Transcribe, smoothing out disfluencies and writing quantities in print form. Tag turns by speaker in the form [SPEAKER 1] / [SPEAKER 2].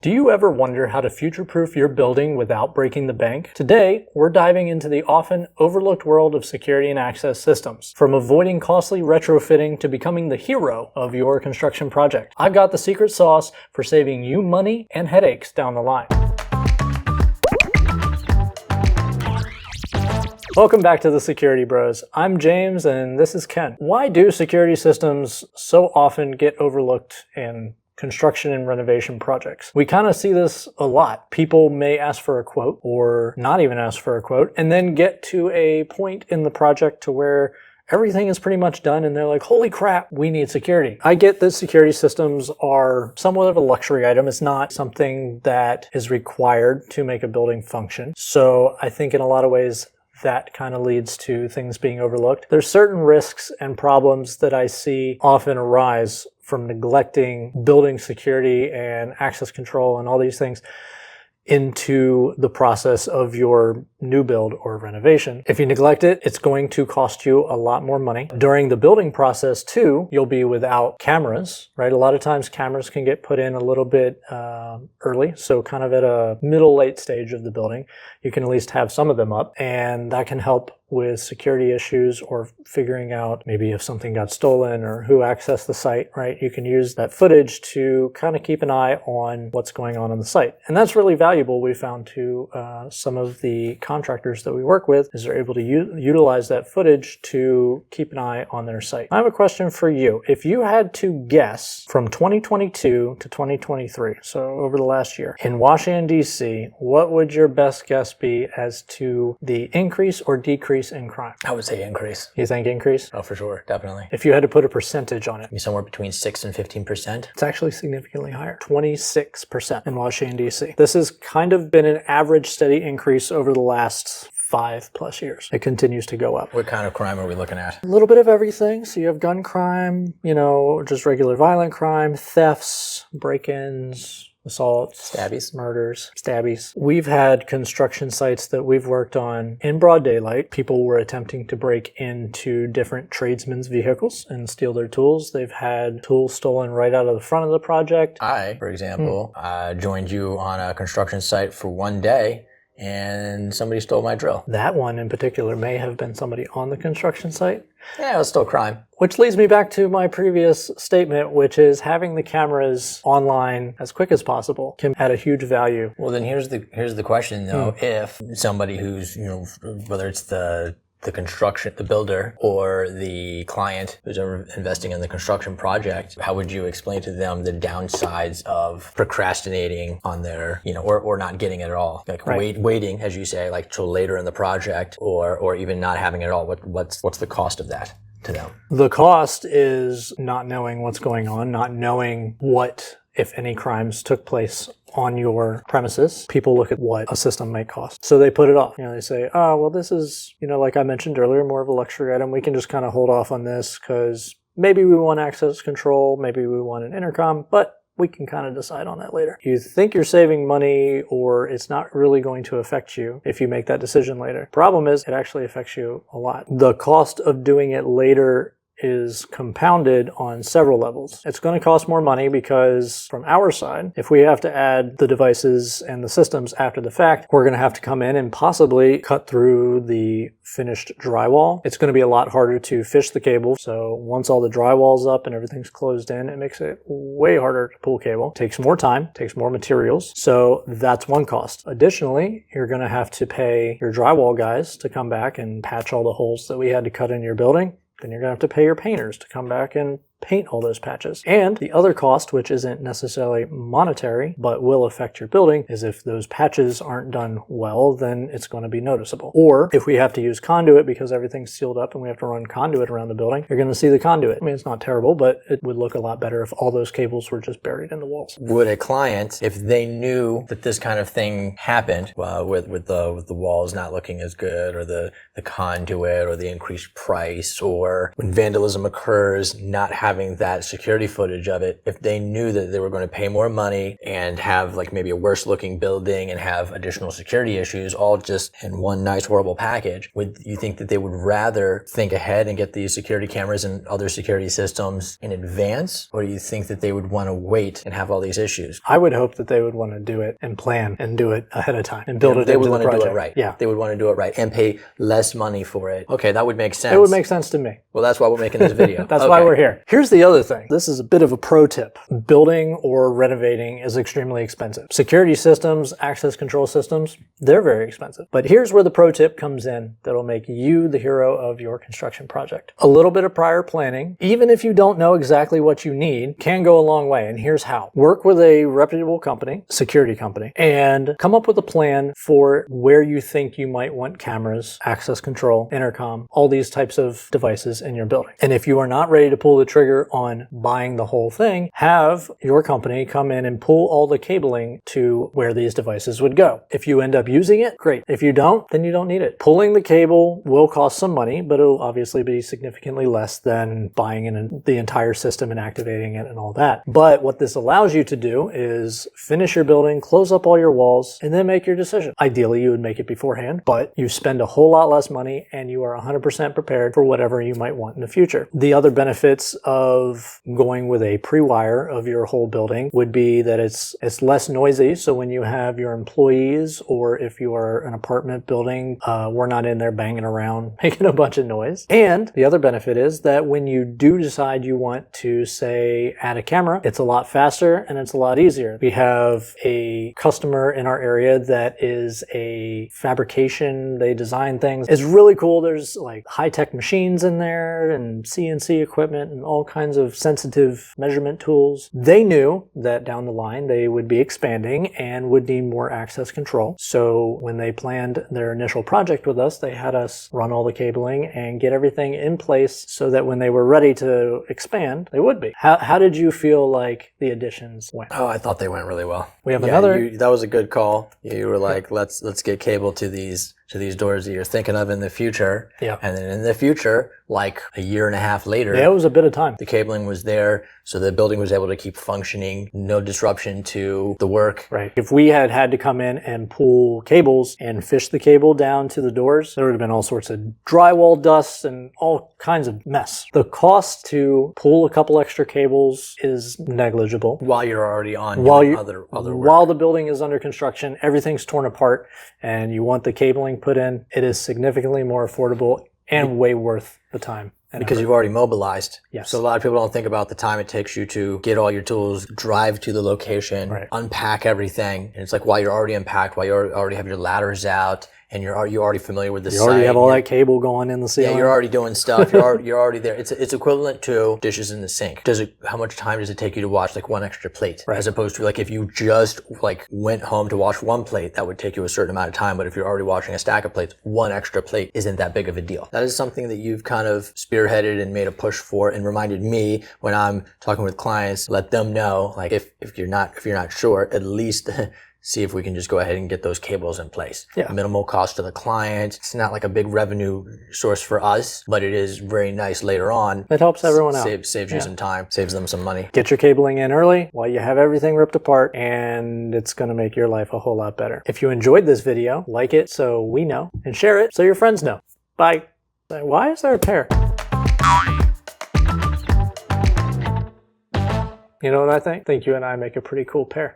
[SPEAKER 1] Do you ever wonder how to future-proof your building without breaking the bank? Today, we're diving into the often overlooked world of security and access systems. From avoiding costly retrofitting to becoming the hero of your construction project, I've got the secret sauce for saving you money and headaches down the line. Welcome back to the Security Bros. I'm James and this is Ken. Why do security systems so often get overlooked in construction and renovation projects? We kind of see this a lot. People may ask for a quote or not even ask for a quote and then get to a point in the project to where everything is pretty much done and they're like, holy crap, we need security. I get that security systems are somewhat of a luxury item. It's not something that is required to make a building function. So I think in a lot of ways that kind of leads to things being overlooked. There's certain risks and problems that I see often arise from neglecting building security and access control and all these things into the process of your new build or renovation. If you neglect it, it's going to cost you a lot more money. During the building process too, you'll be without cameras, right? A lot of times cameras can get put in a little bit early. So kind of at a middle, late stage of the building, you can at least have some of them up, and that can help with security issues or figuring out maybe if something got stolen or who accessed the site, right? You can use that footage to kind of keep an eye on what's going on the site. And that's really valuable, we found, to some of the contractors that we work with, is they're able to utilize that footage to keep an eye on their site. I have a question for you. If you had to guess from 2022 to 2023, so over the last year, in Washington, D.C., what would your best guess be as to the increase or decrease in crime?
[SPEAKER 2] I would say increase.
[SPEAKER 1] You think increase?
[SPEAKER 2] Oh, for sure. Definitely.
[SPEAKER 1] If you had to put a percentage on it.
[SPEAKER 2] Somewhere between 6 and 15%.
[SPEAKER 1] It's actually significantly higher. 26% in Washington, D.C. This has kind of been an average steady increase over the last 5+ years. It continues to go up.
[SPEAKER 2] What kind of crime are we looking at?
[SPEAKER 1] A little bit of everything. So you have gun crime, just regular violent crime, thefts, break-ins, assaults,
[SPEAKER 2] Stabbies.
[SPEAKER 1] murders, stabbies. We've had construction sites that we've worked on in broad daylight. People were attempting to break into different tradesmen's vehicles and steal their tools. They've had tools stolen right out of the front of the project.
[SPEAKER 2] I, for example, joined you on a construction site for one day and somebody stole my drill.
[SPEAKER 1] That one in particular may have been somebody on the construction site.
[SPEAKER 2] Yeah, it was still crime.
[SPEAKER 1] Which leads me back to my previous statement, which is having the cameras online as quick as possible can add a huge value.
[SPEAKER 2] Well, then here's the question though. If somebody who's, whether it's the construction, the builder, or the client who's investing in the construction project, how would you explain to them the downsides of procrastinating on their, or not getting it at all? Like waiting, as you say, like till later in the project, or even not having it at all. What's the cost of that to them?
[SPEAKER 1] The cost is not knowing what's going on, not knowing what, if any, crimes took place on your premises. People look at what a system might cost, so they put it off. They say, oh, well, this is, like I mentioned earlier, more of a luxury item. We can just kind of hold off on this because maybe we want access control, maybe we want an intercom, but we can kind of decide on that later. You think you're saving money, or it's not really going to affect you if you make that decision later. Problem is, it actually affects you a lot. The cost of doing it later is compounded on several levels. It's going to cost more money because from our side, if we have to add the devices and the systems after the fact, we're going to have to come in and possibly cut through the finished drywall. It's going to be a lot harder to fish the cable. So once all the drywall's up and everything's closed in, it makes it way harder to pull cable. It takes more time, takes more materials. So that's one cost. Additionally, you're going to have to pay your drywall guys to come back and patch all the holes that we had to cut in your building. Then you're going to have to pay your painters to come back and paint all those patches. And the other cost, which isn't necessarily monetary, but will affect your building, is if those patches aren't done well, then it's going to be noticeable. Or if we have to use conduit because everything's sealed up and we have to run conduit around the building, you're going to see the conduit. I mean, it's not terrible, but it would look a lot better if all those cables were just buried in the walls.
[SPEAKER 2] Would a client, if they knew that this kind of thing happened, with the walls not looking as good, or the conduit, or the increased price, or when vandalism occurs, not having having that security footage of it, if they knew that they were going to pay more money and have like maybe a worse looking building and have additional security issues all just in one nice horrible package, would you think that they would rather think ahead and get these security cameras and other security systems in advance? Or do you think that they would want to wait and have all these issues?
[SPEAKER 1] I would hope that they would want to do it and plan and do it ahead of time and build it into the project. They would want to
[SPEAKER 2] do it right.
[SPEAKER 1] Yeah.
[SPEAKER 2] They would want to do it right and pay less money for it. Okay, that would make sense.
[SPEAKER 1] It would make sense to me.
[SPEAKER 2] Well, that's why we're making this video.
[SPEAKER 1] That's why we're here. Here's the other thing. This is a bit of a pro tip. Building or renovating is extremely expensive. Security systems, access control systems, they're very expensive. But here's where the pro tip comes in that'll make you the hero of your construction project. A little bit of prior planning, even if you don't know exactly what you need, can go a long way. And here's how. Work with a reputable company, security company, and come up with a plan for where you think you might want cameras, access control, intercom, all these types of devices in your building. And if you are not ready to pull the trigger on buying the whole thing, have your company come in and pull all the cabling to where these devices would go. If you end up using it, great. If you don't, then you don't need it. Pulling the cable will cost some money, but it'll obviously be significantly less than buying the entire system and activating it and all that. But what this allows you to do is finish your building, close up all your walls, and then make your decision. Ideally, you would make it beforehand, but you spend a whole lot less money and you are 100% prepared for whatever you might want in the future. The other benefits of going with a pre-wire of your whole building would be that it's less noisy. So when you have your employees, or if you are an apartment building, we're not in there banging around, making a bunch of noise. And the other benefit is that when you do decide you want to, say, add a camera, it's a lot faster and it's a lot easier. We have a customer in our area that is a fabrication, they design things. It's really cool. There's like high-tech machines in there and CNC equipment and all kinds of sensitive measurement tools. They knew that down the line they would be expanding and would need more access control. So when they planned their initial project with us, they had us run all the cabling and get everything in place so that when they were ready to expand, they would be. How did you feel like the additions went?
[SPEAKER 2] Oh, I thought they went really well.
[SPEAKER 1] We have another.
[SPEAKER 2] That was a good call. You were like, let's get cable to these doors that you're thinking of in the future.
[SPEAKER 1] Yeah.
[SPEAKER 2] And then in the future, like a year and a half later,
[SPEAKER 1] yeah, it was a bit of time.
[SPEAKER 2] The cabling was there, so the building was able to keep functioning, no disruption to the work.
[SPEAKER 1] Right. If we had to come in and pull cables and fish the cable down to the doors, there would have been all sorts of drywall dust and all kinds of mess. The cost to pull a couple extra cables is negligible.
[SPEAKER 2] While you're already on other work.
[SPEAKER 1] While the building is under construction, everything's torn apart and you want the cabling put in, it is significantly more affordable and way worth the time.
[SPEAKER 2] Because you've already mobilized.
[SPEAKER 1] Yes.
[SPEAKER 2] So a lot of people don't think about the time it takes you to get all your tools, drive to the location, unpack everything. And it's like while you're already unpacked, while you already have your ladders out, and you're already familiar with the site.
[SPEAKER 1] You already have all that cable going in the ceiling.
[SPEAKER 2] Yeah, you're already doing stuff. You're already there. It's equivalent to dishes in the sink. How much time does it take you to wash like one extra plate?
[SPEAKER 1] Right.
[SPEAKER 2] As opposed to like if you just like went home to wash one plate, that would take you a certain amount of time. But if you're already washing a stack of plates, one extra plate isn't that big of a deal. That is something that you've kind of spearheaded and made a push for and reminded me when I'm talking with clients, let them know like if you're not sure, at least see if we can just go ahead and get those cables in place.
[SPEAKER 1] Yeah.
[SPEAKER 2] Minimal cost to the client. It's not like a big revenue source for us, but it is very nice later on.
[SPEAKER 1] It helps everyone out.
[SPEAKER 2] Saves you some time, saves them some money.
[SPEAKER 1] Get your cabling in early while you have everything ripped apart, and it's going to make your life a whole lot better. If you enjoyed this video, like it so we know, and share it so your friends know. Bye. Why is there a pear? You know what I think? I think you and I make a pretty cool pair.